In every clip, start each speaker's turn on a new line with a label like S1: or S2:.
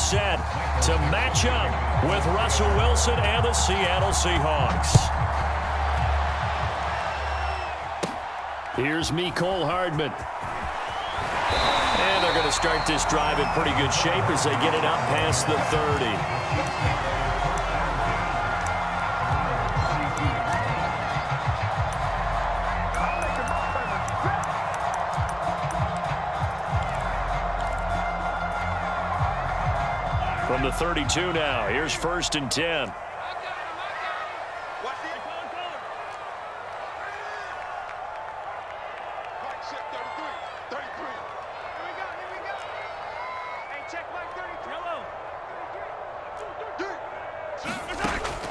S1: set to match up with Russell Wilson and the Seattle Seahawks. Here's Mecole Hardman. And they're going to start this drive in pretty good shape as they get it up past the 30. From the 32 now, here's 1st and 10.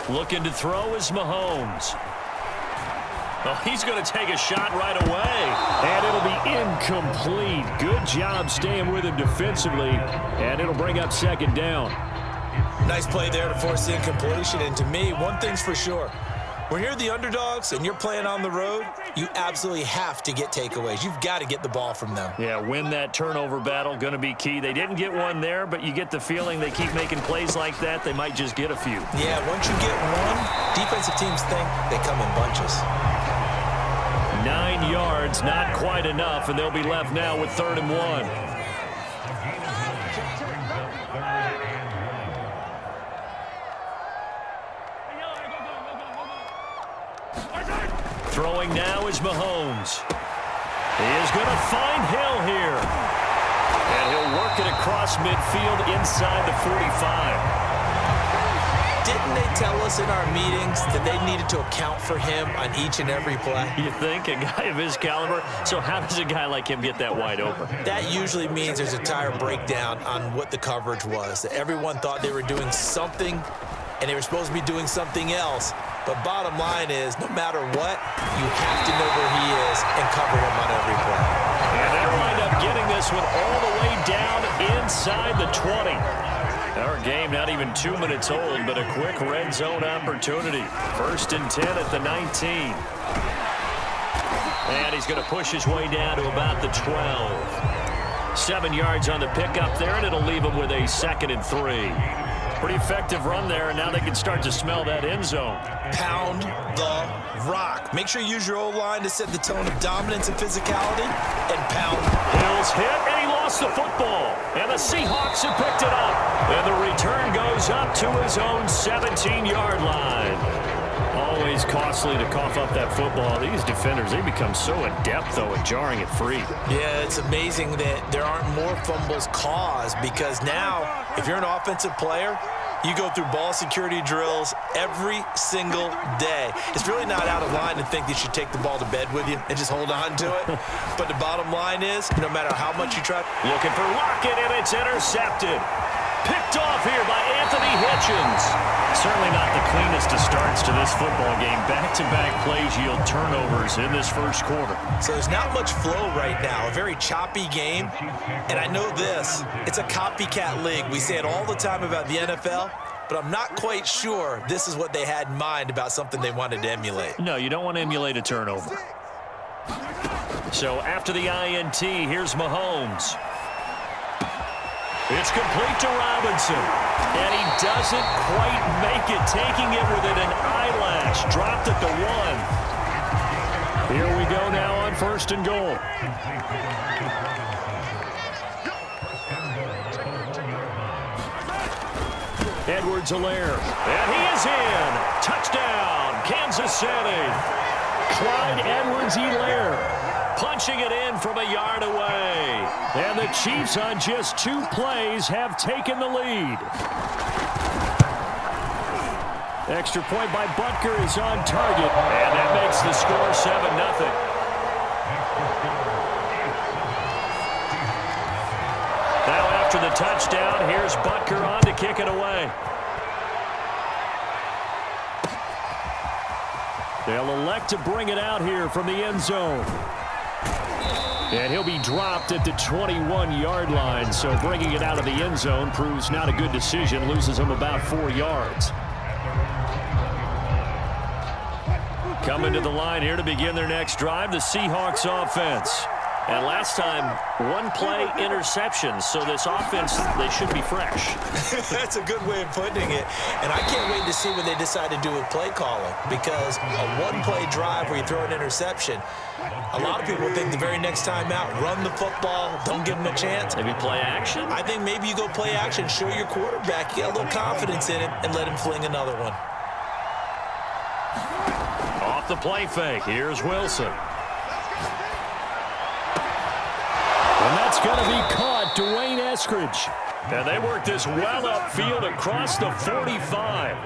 S1: Looking to throw is Mahomes. Oh, he's going to take a shot right away. And it'll be incomplete. Good job staying with him defensively. And it'll bring up 2nd down.
S2: Nice play there to force the incompletion. And to me, one thing's for sure. When you're the underdogs and you're playing on the road, you absolutely have to get takeaways. You've got to get the ball from them.
S1: Yeah, win that turnover battle, going to be key. They didn't get one there, but you get the feeling they keep making plays like that, they might just get a few.
S2: Yeah, once you get one, defensive teams think they come in bunches.
S1: 9 yards, not quite enough, and they'll be left now with 3rd and 1. Throwing now is Mahomes. He is going to find Hill here. And he'll work it across midfield inside the 45.
S2: Didn't they tell us in our meetings that they needed to account for him on each and every play?
S1: You think? A guy of his caliber? So how does a guy like him get that wide open?
S2: That usually means there's a entire breakdown on what the coverage was. That everyone thought they were doing something, and they were supposed to be doing something else. But bottom line is, no matter what, you have to know where he is and cover him on every play.
S1: And they wind up getting this one all the way down inside the 20. Our game not even 2 minutes old, but a quick red zone opportunity. 1st and 10 at the 19. And he's going to push his way down to about the 12. 7 yards on the pickup there, and it'll leave him with a 2nd and 3. Pretty effective run there, and now they can start to smell that end zone.
S2: Pound the rock. Make sure you use your O-line to set the tone of dominance and physicality, and pound.
S1: Hill's hit, and he lost the football. And the Seahawks have picked it up. And the return goes up to his own 17-yard line. Always costly to cough up that football. These defenders, they become so adept, though, at jarring it free.
S2: Yeah, it's amazing that there aren't more fumbles caused, because now, if you're an offensive player, you go through ball security drills every single day. It's really not out of line to think that you should take the ball to bed with you and just hold on to it. But the bottom line is, no matter how much you try.
S1: Looking for Lockett, and it's intercepted. Picked off here by Anthony Hitchens. Certainly not the cleanest of starts to this football game. Back-to-back plays yield turnovers in this first quarter.
S2: So there's not much flow right now. A very choppy game. And I know this. It's a copycat league. We say it all the time about the NFL, but I'm not quite sure this is what they had in mind about something they wanted to emulate.
S1: No, you don't want to emulate a turnover. So after the INT, here's Mahomes. It's complete to Robinson, and he doesn't quite make it, taking it within an eyelash. Dropped at the 1. Here we go now on 1st and goal. Edwards-Helaire, and he is in. Touchdown, Kansas City. Clyde Edwards-Helaire punching it in from a yard away. And the Chiefs on just 2 plays have taken the lead. Extra point by Butker is on target. And that makes the score 7-0. Now after the touchdown, here's Butker on to kick it away. They'll elect to bring it out here from the end zone. And he'll be dropped at the 21-yard line, so bringing it out of the end zone proves not a good decision, loses him about 4 yards. Coming to the line here to begin their next drive, the Seahawks offense. And last time, one-play interception, so this offense, they should be fresh.
S2: That's a good way of putting it. And I can't wait to see what they decide to do with play calling, because a one-play drive where you throw an interception, a lot of people think the very next time out, run the football, don't give them a chance.
S1: Maybe play action?
S2: I think maybe you go play action, show your quarterback, get a little confidence in him, and let him fling another one.
S1: Off the play fake, here's Wilson. And that's going to be caught, Dwayne Eskridge. And they work this well upfield across the 45.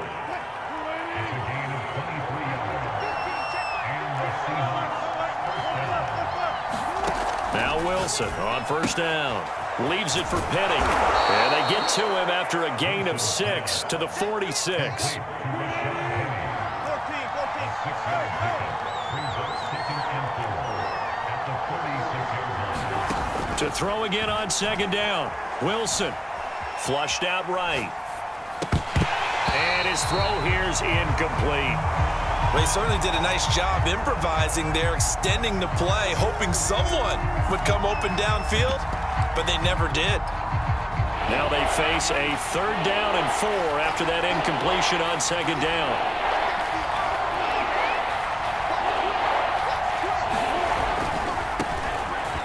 S1: Now Wilson on first down. Leaves it for Penny. And they get to him after a gain of 6 to the 46. To throw again on second down. Wilson flushed out right. And his throw here's incomplete.
S2: Well, he certainly did a nice job improvising there, extending the play, hoping someone would come open downfield, but they never did.
S1: Now they face a 3rd down and 4 after that incompletion on second down.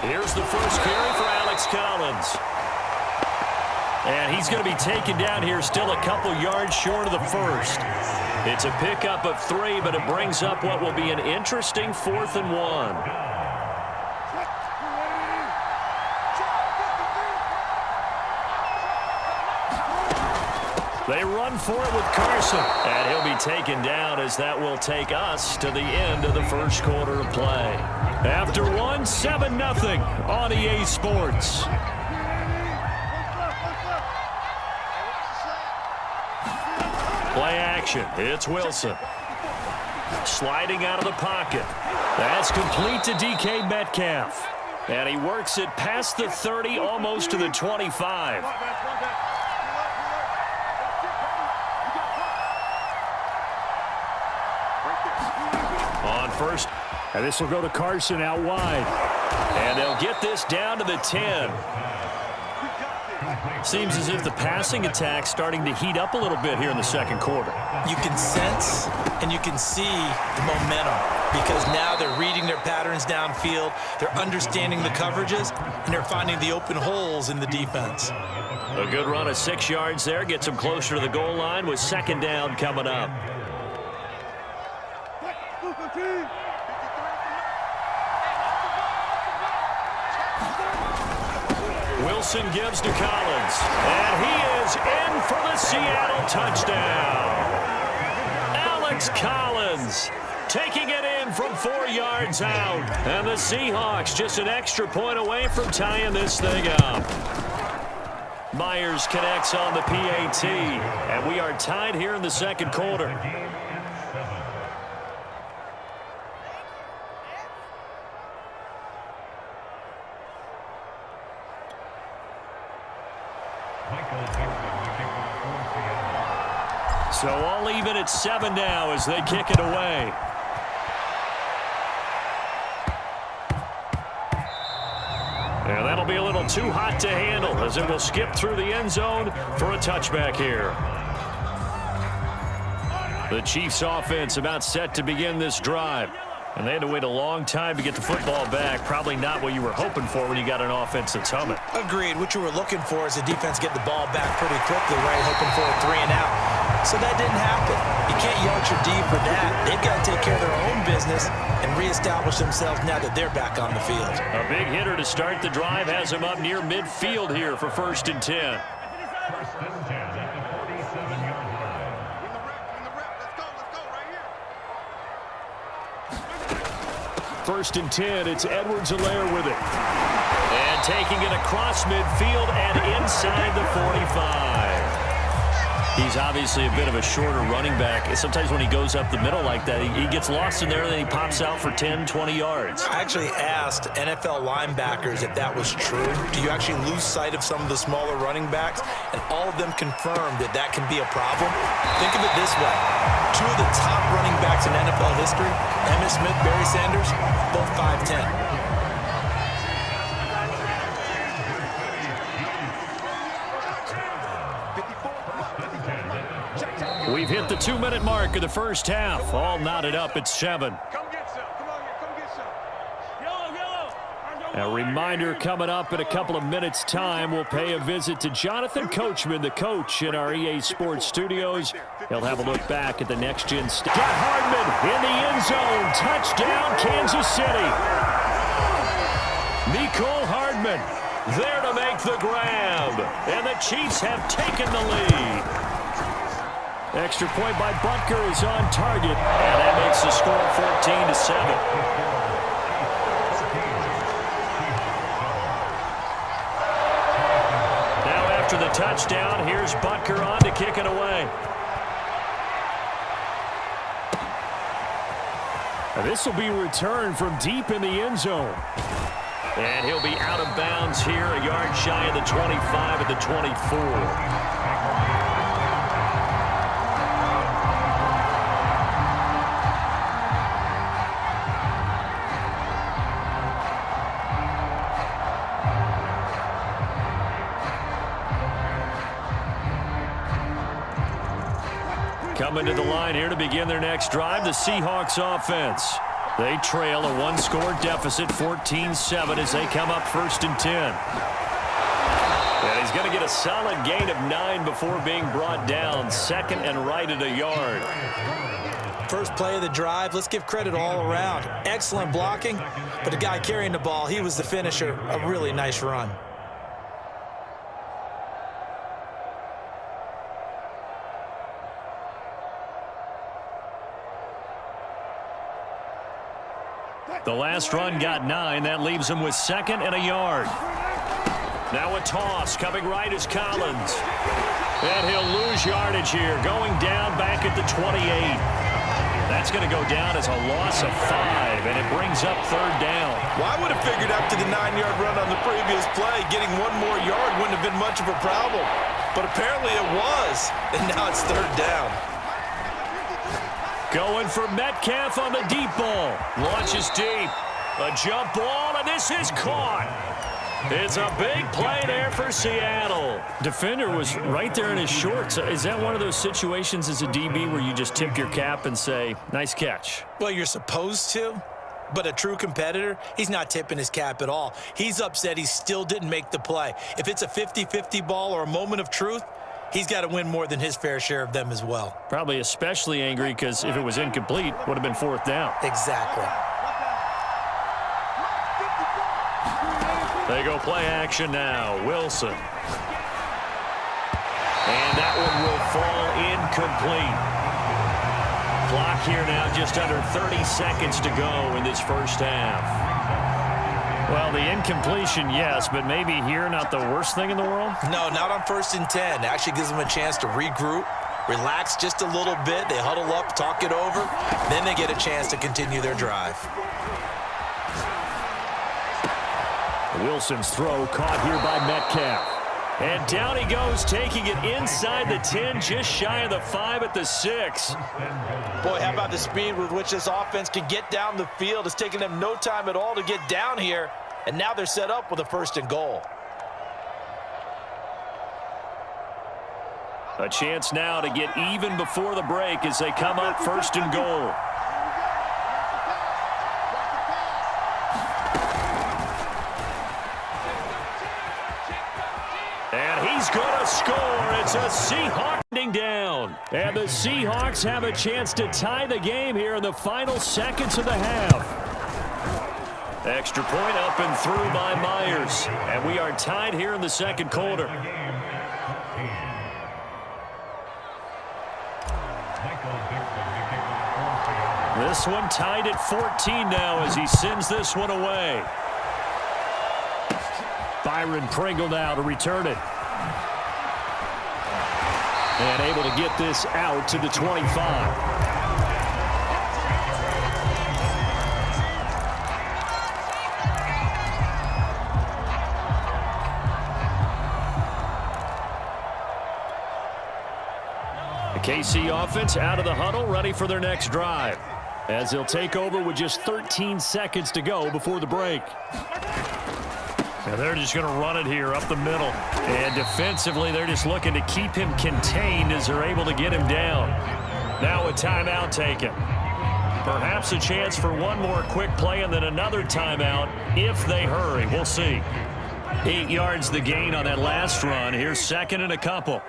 S1: Here's the first carry for Alex Collins. And he's going to be taken down here, still a couple yards short of the first. It's a pickup of 3, but it brings up what will be an interesting 4th and 1. They run for it with Carson, and he'll be taken down as that will take us to the end of the first quarter of play. After one, 7-0 on EA Sports. Play action. It's Wilson. Sliding out of the pocket. That's complete to DK Metcalf. And he works it past the 30, almost to the 25. On first, and this will go to Carson out wide. And they'll get this down to the 10. Seems as if the passing attack's starting to heat up a little bit here in the second quarter.
S2: You can sense and you can see the momentum, because now they're reading their patterns downfield, they're understanding the coverages, and they're finding the open holes in the defense.
S1: A good run of 6 yards there gets them closer to the goal line with second down coming up. Wilson gives to Collins, and he is in for the Seattle touchdown. Alex Collins taking it in from 4 yards out, and the Seahawks just an extra point away from tying this thing up. Myers connects on the PAT, and we are tied here in the second quarter. So all even at 7 now as they kick it away. And that'll be a little too hot to handle as it will skip through the end zone for a touchback here. The Chiefs offense about set to begin this drive. And they had to wait a long time to get the football back. Probably not what you were hoping for when you got an offense that's humming.
S2: Agreed. What you were looking for is the defense get the ball back pretty quickly, right? Hoping for a 3 and out. So that didn't happen. You can't yell at your D for that. They've got to take care of their own business and reestablish themselves now that they're back on the field.
S1: A big hitter to start the drive has him up near midfield here for 1st and 10. First and 10, it's Edwards-Helaire with it. And taking it across midfield and inside the 45. He's obviously a bit of a shorter running back. Sometimes when he goes up the middle like that, he gets lost in there, and then he pops out for 10, 20 yards.
S2: I actually asked NFL linebackers if that was true. Do you actually lose sight of some of the smaller running backs? And all of them confirmed that that can be a problem. Think of it this way. 2 of the top running backs in NFL history, Emmitt Smith, Barry Sanders, both 5'10".
S1: We've hit the 2-minute mark of the first half. All knotted up at 7. A reminder coming up in a couple of minutes' time. We'll pay a visit to Jonathan Coachman, the coach in our EA Sports studios. He'll have a look back at the next-gen got Hardman in the end zone. Touchdown, Kansas City. Nicole Hardman there to make the grab. And the Chiefs have taken the lead. Extra point by Butker is on target. And that makes the score 14-7. After the touchdown, here's Butker on to kick it away. This will be returned from deep in the end zone. And he'll be out of bounds here, a yard shy of the 25 at the 24. Coming to the line here to begin their next drive, the Seahawks offense. They trail a one-score deficit, 14-7, as they come up 1st and 10. And he's going to get a solid gain of 9 before being brought down. 2nd and right at a yard.
S2: First play of the drive, let's give credit all around. Excellent blocking, but the guy carrying the ball, he was the finisher. A really nice run.
S1: The last run got 9. That leaves him with 2nd and a yard. Now a toss. Coming right is Collins. And he'll lose yardage here. Going down back at the 28. That's going to go down as a loss of 5. And it brings up 3rd down.
S2: Well, I would have figured after the 9-yard run on the previous play, getting 1 more yard wouldn't have been much of a problem. But apparently it was. And now it's 3rd down.
S1: Going for Metcalf on the deep ball. Launches deep. A jump ball, and this is caught. It's a big play there for Seattle. Defender was right there in his shorts. Is that one of those situations as a DB where you just tip your cap and say, nice catch?
S2: Well, you're supposed to. But a true competitor, he's not tipping his cap at all. He's upset he still didn't make the play. If it's a 50-50 ball or a moment of truth, he's got to win more than his fair share of them as well.
S1: Probably especially angry because if it was incomplete, would have been 4th down.
S2: Exactly.
S1: They go play action now. Wilson. And that one will fall incomplete. Clock here now just under 30 seconds to go in this first half. Well, the incompletion, yes, but maybe here not the worst thing in the world?
S2: No, not on 1st and 10. Actually gives them a chance to regroup, relax just a little bit. They huddle up, talk it over. Then they get a chance to continue their drive.
S1: Wilson's throw caught here by Metcalf. And down he goes, taking it inside the 10, just shy of the 5 at the 6.
S2: Boy, how about the speed with which this offense can get down the field? It's taken them no time at all to get down here, and now they're set up with a 1st and goal.
S1: A chance now to get even before the break as they come up 1st and goal. And he's going to score. It's a Seahawks down. And the Seahawks have a chance to tie the game here in the final seconds of the half. Extra point up and through by Myers. And we are tied here in the 2nd quarter. This one tied at 14 now as he sends this one away. Byron Pringle now to return it. And able to get this out to the 25. The KC offense out of the huddle, ready for their next drive, as they'll take over with just 13 seconds to go before the break. And they're just going to run it here up the middle. And defensively, they're just looking to keep him contained as they're able to get him down. Now a timeout taken. Perhaps a chance for one more quick play and then another timeout if they hurry. We'll see. 8 yards the gain on that last run. Here's second and a couple.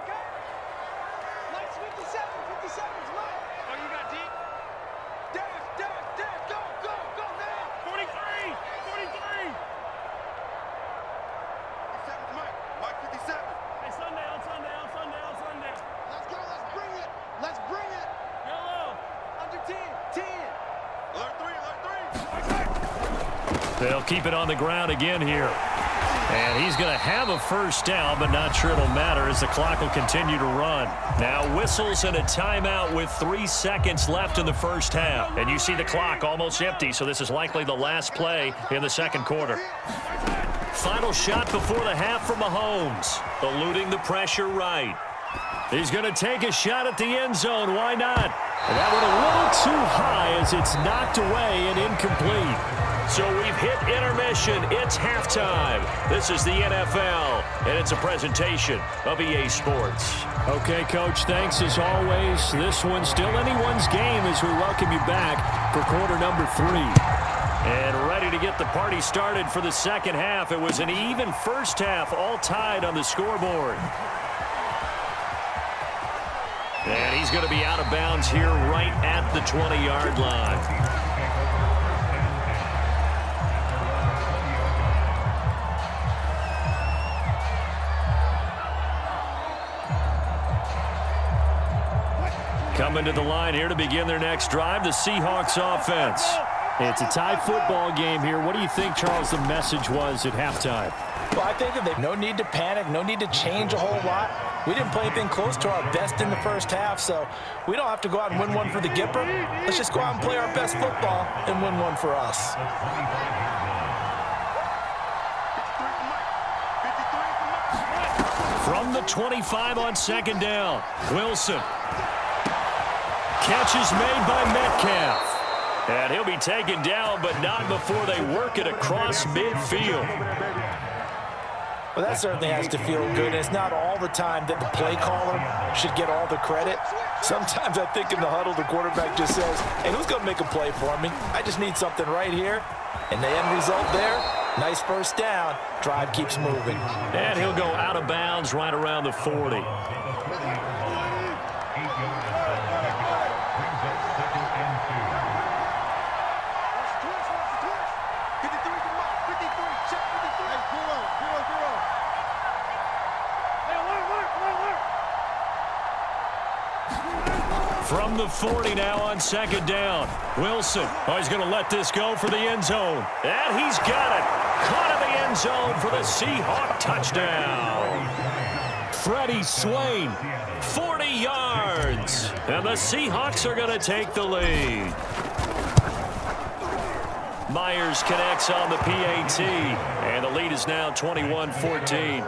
S1: They'll keep it on the ground again here. And he's going to have a first down, but not sure it'll matter as the clock will continue to run. Now whistles and a timeout with 3 seconds left in the first half. And you see the clock almost empty, so this is likely the last play in the second quarter. Final shot before the half from Mahomes. Eluding the pressure right. He's going to take a shot at the end zone. Why not? And that one a little too high as it's knocked away and incomplete. So we've hit intermission. It's halftime. This is the NFL, and it's a presentation of EA Sports. Okay, Coach, thanks as always. This one's still anyone's game as we welcome you back for quarter number 3. And ready to get the party started for the second half. It was an even first half, all tied on the scoreboard. And he's going to be out of bounds here right at the 20-yard line. Coming to the line here to begin their next drive, the Seahawks offense. It's a tie football game here. What do you think, Charles, the message was at halftime?
S2: Well, I think that no need to panic, no need to change a whole lot. We didn't play anything close to our best in the first half, so we don't have to go out and win one for the Gipper. Let's just go out and play our best football and win one for us.
S1: From the 25 on second down, Wilson. Catch is made by Metcalf. And he'll be taken down, but not before they work it across midfield.
S2: Well, that certainly has to feel good. It's not all the time that the play caller should get all the credit. Sometimes I think in the huddle, the quarterback just says, hey, who's going to make a play for me? I just need something right here. And the end result there, nice first down. Drive keeps moving.
S1: And he'll go out of bounds right around the 40. From the 40 now on second down. Wilson. Oh, he's going to let this go for the end zone. And he's got it. Caught in the end zone for the Seahawk touchdown. Freddie Swain, 40 yards. And the Seahawks are going to take the lead. Myers connects on the PAT. And the lead is now 21-14.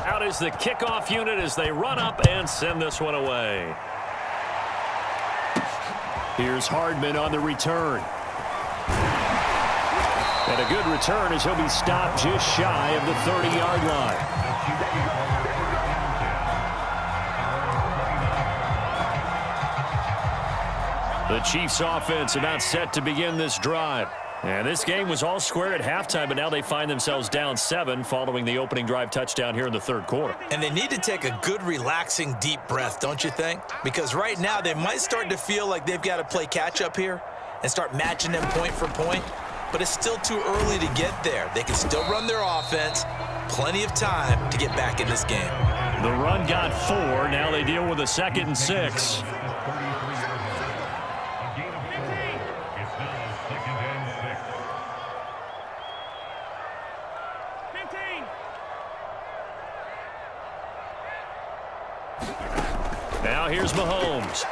S1: Out is the kickoff unit as they run up and send this one away. Here's Hardman on the return. And a good return as he'll be stopped just shy of the 30-yard line. The Chiefs offense about set to begin this drive. And this game was all square at halftime, but now they find themselves down 7 following the opening drive touchdown here in the third quarter.
S2: And they need to take a good, relaxing, deep breath, don't you think? Because right now they might start to feel like they've got to play catch-up here and start matching them point for point. But it's still too early to get there. They can still run their offense. Plenty of time to get back in this game.
S1: The run got 4. Now they deal with a 2nd and 6. Now here's Mahomes.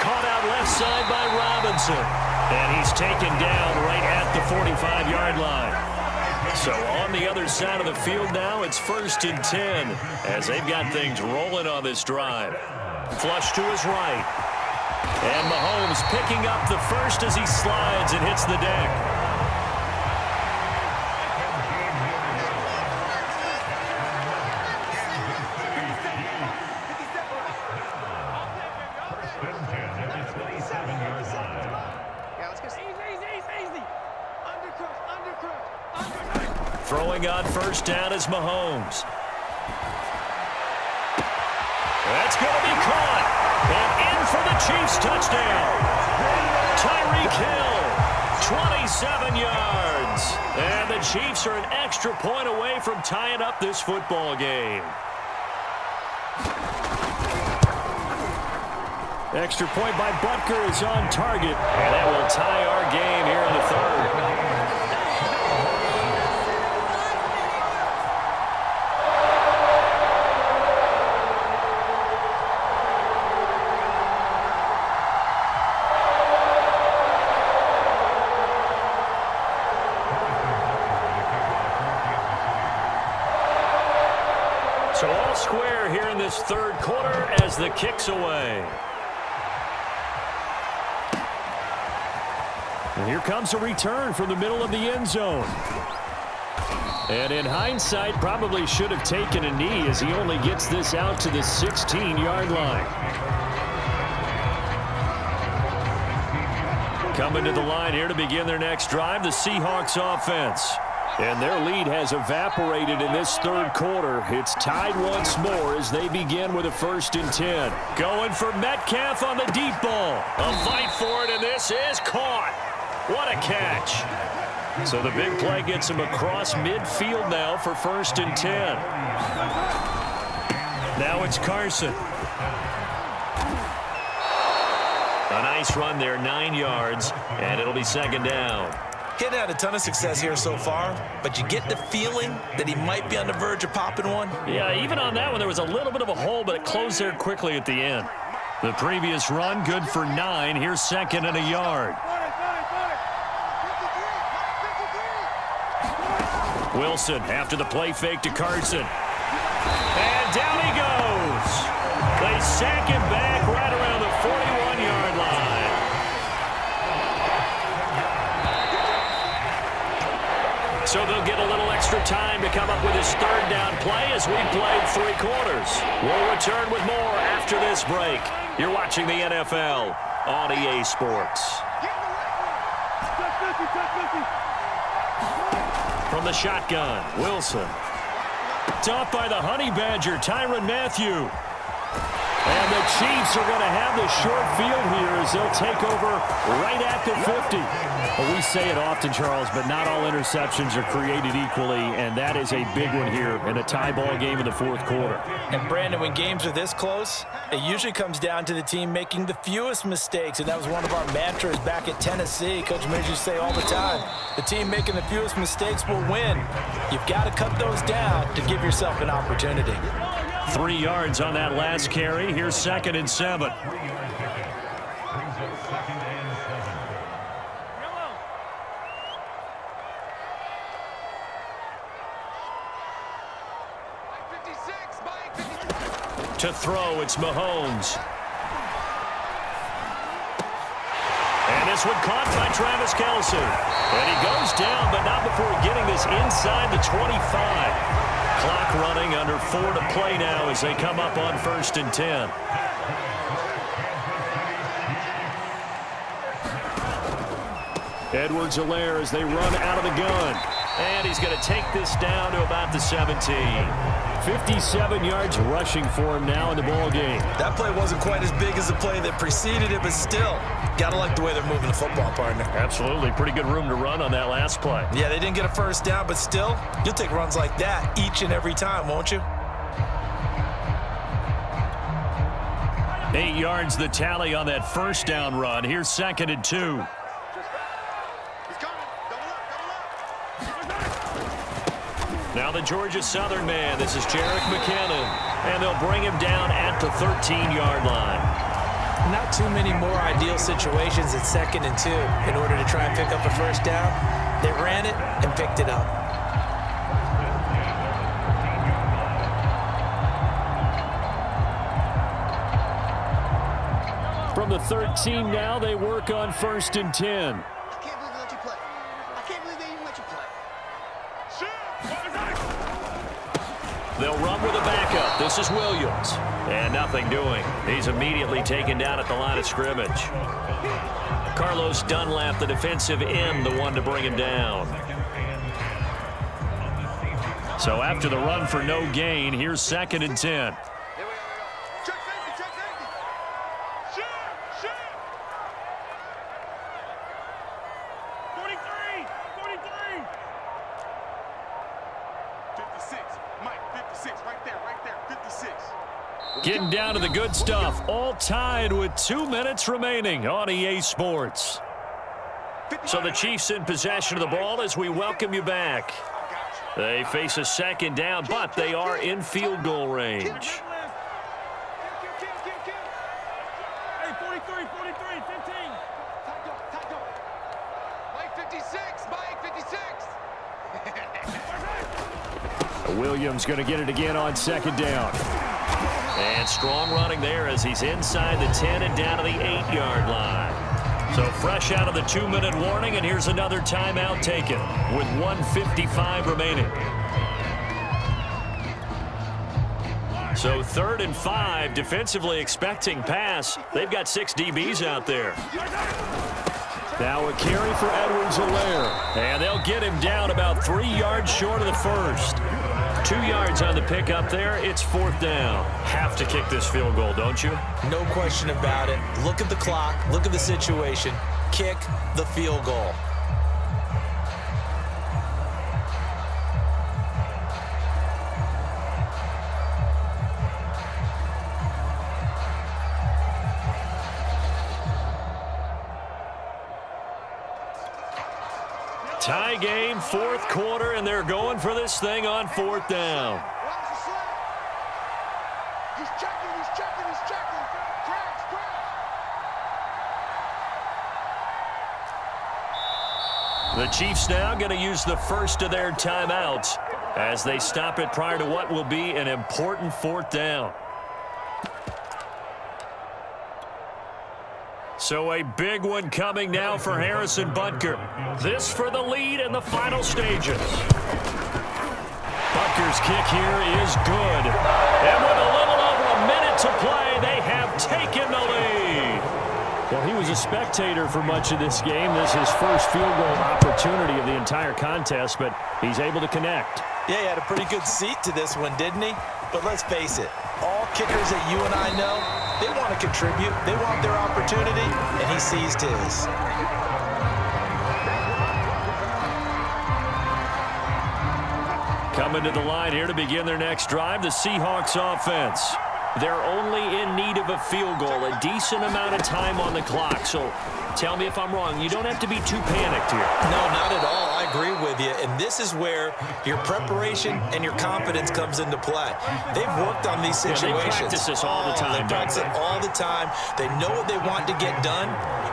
S1: Caught out left side by Robinson. And he's taken down right at the 45-yard line. So on the other side of the field now, it's 1st and 10 as they've got things rolling on this drive. Flush to his right. And Mahomes picking up the first as he slides and hits the deck. Throwing on 1st down is Mahomes. That's going to be caught. And in for the Chiefs touchdown. Tyreek Hill, 27 yards. And the Chiefs are an extra point away from tying up this football game. Extra point by Butker is on target. And that will tie our game here in the 3rd. So all square here in this 3rd quarter as the kick's away. And here comes a return from the middle of the end zone. And in hindsight, probably should have taken a knee as he only gets this out to the 16-yard line. Coming to the line here to begin their next drive, the Seahawks offense. And their lead has evaporated in this 3rd quarter. It's tied once more as they begin with a 1st and 10. Going for Metcalf on the deep ball. A fight for it, and this is caught. What a catch. So the big play gets him across midfield now for 1st and 10. Now it's Carson. A nice run there, 9 yards, and it'll be 2nd down.
S2: He hadn't had a ton of success here so far, but you get the feeling that he might be on the verge of popping one.
S1: Yeah, even on that one, there was a little bit of a hole, but it closed there quickly at the end. The previous run, good for 9. Here's 2nd and a yard. Wilson after the play fake to Carson. And down he goes. They sack him back right around the 41-yard line. So they'll get a little extra time to come up with his 3rd down play as we played 3 quarters. We'll return with more after this break. You're watching the NFL on EA Sports. From the shotgun, Wilson. Topped by the Honey Badger, Tyrann Mathieu. And the Chiefs are going to have the short field here as they'll take over right at the 50. Well, we say it often, Charles, but not all interceptions are created equally, and that is a big one here in a tie ball game in the 4th quarter.
S2: And, Brandon, when games are this close, it usually comes down to the team making the fewest mistakes, and that was one of our mantras back at Tennessee. Coach Mears used to say all the time, the team making the fewest mistakes will win. You've got to cut those down to give yourself an opportunity.
S1: 3 yards on that last carry. Here's 2nd and 7. To throw, it's Mahomes. And this one caught by Travis Kelce. And he goes down, but not before getting this inside the 25. Clock running, under 4 to play now as they come up on 1st and 10. Edwards-Helaire as they run out of the gun. And he's going to take this down to about the 17. 57 yards rushing for him now in the ball game.
S2: That play wasn't quite as big as the play that preceded it, but still, got to like the way they're moving the football, partner.
S1: Absolutely. Pretty good room to run on that last play.
S2: Yeah, they didn't get a 1st down, but still, you'll take runs like that each and every time, won't you?
S1: 8 yards the tally on that 1st down run. Here's 2nd and 2. Now the Georgia Southern man. This is Jerick McKinnon. And they'll bring him down at the 13-yard line.
S2: Not too many more ideal situations at 2nd and 2 in order to try and pick up a first down. They ran it and picked it up.
S1: From the 13 now, they work on 1st and 10.
S3: I can't believe they let you play. I can't believe they even let you play.
S1: They'll run with a backup. This is Williams. And nothing doing. He's immediately taken down at the line of scrimmage. Carlos Dunlap, the defensive end, the one to bring him down. So after the run for no gain, here's 2nd and 10.
S3: Check safety, check safety. Shoot. 43. 56. Mike, 56. Right there. 56.
S1: Getting down to the good stuff. All tied with 2 minutes remaining on EA Sports. So the Chiefs in possession of the ball as we welcome you back. They face a 2nd down, but they are in field goal range.
S3: Hey, 43, 15. Tight door. Mike, 56. Mike, 56.
S1: Williams going to get it again on 2nd down. And strong running there as he's inside the 10 and down to the 8-yard line. So fresh out of the 2-minute warning, and here's another timeout taken with 1:55 remaining. So 3rd and 5, defensively expecting pass. They've got 6 DBs out there. Now a carry for Edwards-Helaire. And they'll get him down about 3 yards short of the first. 2 yards on the pickup there. It's 4th down. Have to kick this field goal, don't you?
S2: No question about it. Look at the clock. Look at the situation. Kick the field goal.
S1: Tie game, 4th quarter, and they're going for this thing on 4th down.
S3: He's checking. Cracks.
S1: The Chiefs now going to use the first of their timeouts as they stop it prior to what will be an important 4th down. So a big one coming now for Harrison Butker. This for the lead in the final stages. Butker's kick here is good. And with a little over a minute to play, they have taken the lead. Well, he was a spectator for much of this game. This is his first field goal opportunity of the entire contest, but he's able to connect.
S2: Yeah, he had a pretty good seat to this one, didn't he? But let's face it, all kickers that you and I know, they want to contribute. They want their opportunity, and he seized his.
S1: Coming to the line here to begin their next drive, the Seahawks offense. They're only in need of a field goal, a decent amount of time on the clock. So tell me if I'm wrong. You don't have to be too panicked here.
S2: No, not at all. I agree with you. And this is where your preparation and your confidence comes into play. They've worked on these situations.
S1: Yeah, they practice this all the time.
S2: They practice it all the time. They know what they want to get done.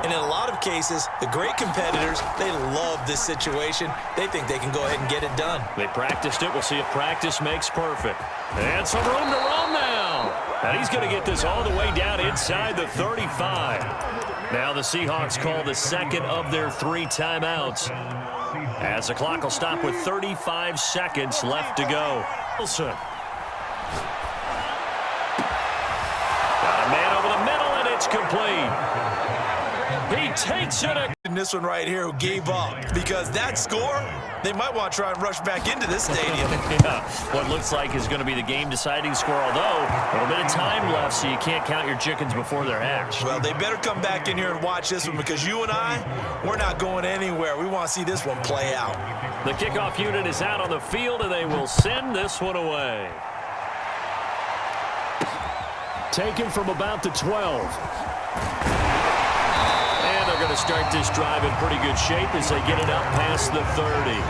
S2: And in a lot of cases, the great competitors, they love this situation. They think they can go ahead and get it done.
S1: They practiced it. We'll see if practice makes perfect. And some room to roam now. And he's going to get this all the way down inside the 35. Now the Seahawks call the second of their 3 timeouts, as the clock will stop with 35 seconds left to go. Wilson. Got a man over the middle, and it's complete. He takes it.
S2: In this one right here who gave up, because that score, they might want to try and rush back into this stadium.
S1: Yeah, what looks like is going to be the game-deciding score, although a little bit of time left, so you can't count your chickens before they're hatched.
S2: Well, they better come back in here and watch this one, because you and I, we're not going anywhere. We want to see this one play out.
S1: The kickoff unit is out on the field, and they will send this one away. Taken from about the 12. And they're going to start this drive in pretty good shape as they get it up past the 30.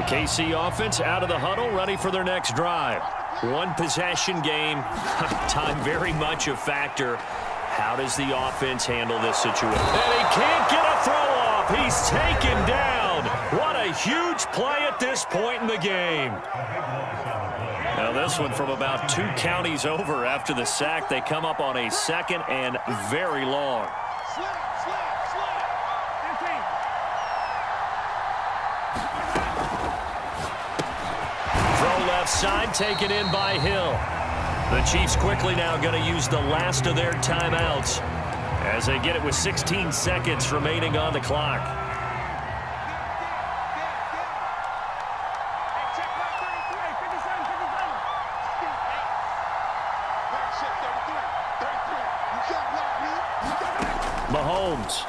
S1: KC offense out of the huddle, ready for their next drive. One possession game. Time very much a factor. How does the offense handle this situation? And he can't get a throw off. He's taken down. What a huge play at this point in the game. Now this one from about 2 counties over after the sack. They come up on a 2nd and very long. Throw left side, taken in by Hill. The Chiefs quickly now going to use the last of their timeouts as they get it with 16 seconds remaining on the clock. Mahomes.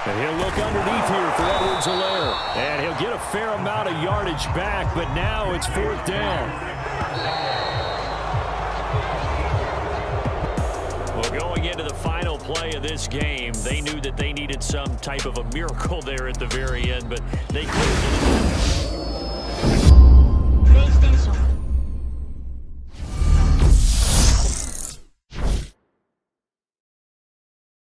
S1: And he'll look underneath here for Edwards-Helaire. And he'll get a fair amount of yardage back, but now it's 4th down. Well, going into the final play of this game, they knew that they needed some type of a miracle there at the very end, but they couldn't.